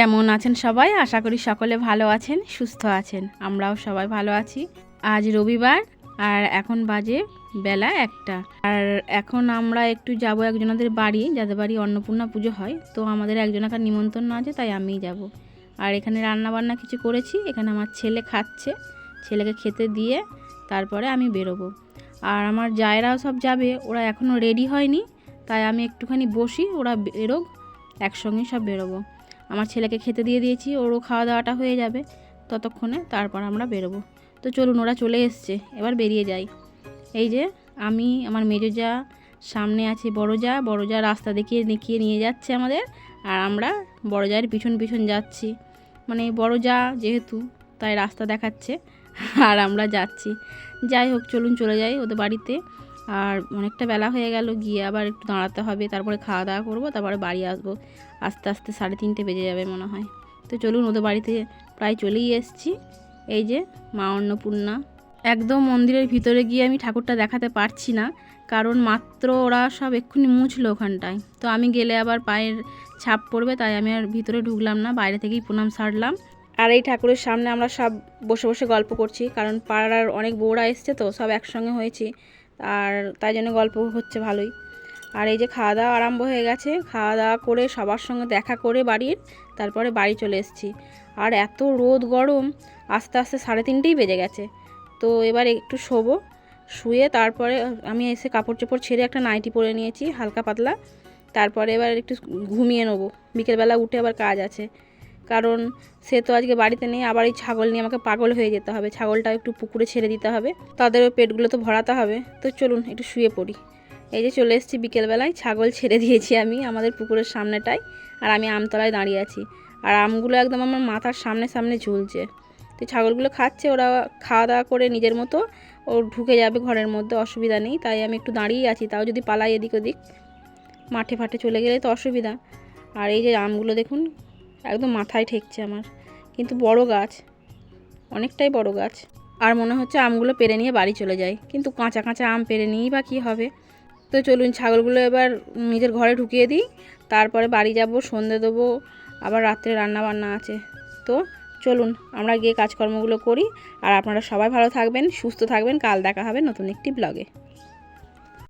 কেমন আছেন সবাই? আশা করি সকলে ভালো আছেন, সুস্থ আছেন। আমরাও সবাই ভালো আছি। আজ রবিবার আর এখন বাজে বেলা 1টা। আর এখন আমরা একটু যাব একজনাদের বাড়ি, যাদের বাড়ি অন্নপূর্ণা পুজো হয়। তো আমাদের একজনাকার নিমন্ত্রণ আছে, তাই আমিই যাব। আর এখানে রান্না বান্না কিছু করেছি। এখানে আমার ছেলে খাচ্ছে, ছেলেকে খেতে দিয়ে তারপরে আমি বেরোবো। আর আমার জায়েরাও সব যাবে, ওরা এখনও রেডি হয়নি, তাই আমি একটুখানি বসি, ওরা বেরোক, একসঙ্গে সব বেরোবো। আমার ছেলেকে খেতে দিয়ে দিয়েছি, ওরও খাওয়া দাওয়াটা হয়ে যাবে ততক্ষণে, তারপর আমরা বেরোবো। তো চলুন, ওরা চলে এসছে, এবার বেরিয়ে যাই। এই যে আমি, আমার মেজো যা, সামনে আছে বড় যা রাস্তা দেখিয়ে নিয়ে যাচ্ছে আমাদের, আর আমরা বড় জায়ের পিছন পিছন যাচ্ছি। মানে বড় যা যেহেতু, তাই রাস্তা দেখাচ্ছে আর আমরা যাচ্ছি। যাই হোক, চলুন চলে যাই ওদের বাড়িতে। আর অনেকটা বেলা হয়ে গেল, গিয়ে আবার একটু দাঁড়াতে হবে, তারপরে খাওয়া দাওয়া করবো, তারপরে বাড়ি আসবো। আস্তে আস্তে 3:30 বেজে যাবে মনে হয়। তো চলুন, ওদের বাড়িতে প্রায় চলেই এসেছি। এই যে মা অন্নপূর্ণা। একদম মন্দিরের ভিতরে গিয়ে আমি ঠাকুরটা দেখাতে পারছি না, কারণ মাত্র ওরা সব এক্ষুনি মুছলো ওখানটায়। তো আমি গেলে আবার পায়ের ছাপ পড়বে, তাই আমি আর ভিতরে ঢুকলাম না, বাইরে থেকেই প্রণাম সারলাম। আর এই ঠাকুরের সামনে আমরা সব বসে বসে গল্প করছি, কারণ পাড়ার অনেক বউরা এসছে, তো সব একসঙ্গে হয়েছি, আর তাই জন্য গল্প হচ্ছে ভালোই। আর এই যে খাওয়া দাওয়া আরম্ভ হয়ে গেছে, খাওয়া দাওয়া করে সবার সঙ্গে দেখা করে বাড়ির, তারপরে বাড়ি চলে এসেছি। আর এত রোদ গরম, আস্তে আস্তে 3:30 বেজে গেছে। তো এবার একটু শোবো, শুয়ে তারপরে আমি এসে কাপড় চোপড় ছেড়ে একটা নাইটি পরে নিয়েছি হালকা পাতলা। তারপরে এবার একটু ঘুমিয়ে নেবো, বিকেলবেলা উঠে আবার কাজ আছে, কারণ সে তো আজকে বাড়িতে নেই। আবার এই ছাগল নিয়ে আমাকে পাগল হয়ে যেতে হবে, ছাগলটাও একটু পুকুরে ছেড়ে দিতে হবে, তাদেরও পেটগুলো তো ভরাতে হবে। তো চলুন একটু শুয়ে পড়ি। এই যে চলে এসেছি বিকেলবেলায়, ছাগল ছেড়ে দিয়েছি আমি আমাদের পুকুরের সামনেটায়, আর আমি আমতলায় দাঁড়িয়ে আছি। আর আমগুলো একদম আমার মাথার সামনে সামনে ঝুলছে। তো ছাগলগুলো খাচ্ছে, ওরা খাওয়া দাওয়া করে নিজের মতো ও ঢুকে যাবে ঘরের মধ্যে, অসুবিধা নেই। তাই আমি একটু দাঁড়িয়ে আছি, তাও যদি পালাই এদিক ওদিক, মাঠে ফাটে চলে গেলে তো অসুবিধা। আর এই যে আমগুলো দেখুন, একদম মাথায় ঠেকছে আমার, কিন্তু বড় গাছ, অনেকটাই বড় গাছ। আর মনে হচ্ছে আমগুলো পেরে নিয়ে বাড়ি চলে যায়, কিন্তু কাঁচা কাঁচা আম পেরে নিয়েই বা কী হবে। তো চলুন ছাগলগুলো এবার নিজের ঘরে ঢুকিয়ে দিই, তারপরে বাড়ি যাব, সন্ধে দেবো, আবার রাত্রে রান্না বান্না আছে। তো চলুন আমরা গিয়ে কাজকর্মগুলো করি। আর আপনারা সবাই ভালো থাকবেন, সুস্থ থাকবেন। কাল দেখা হবে নতুন একটি ব্লগে।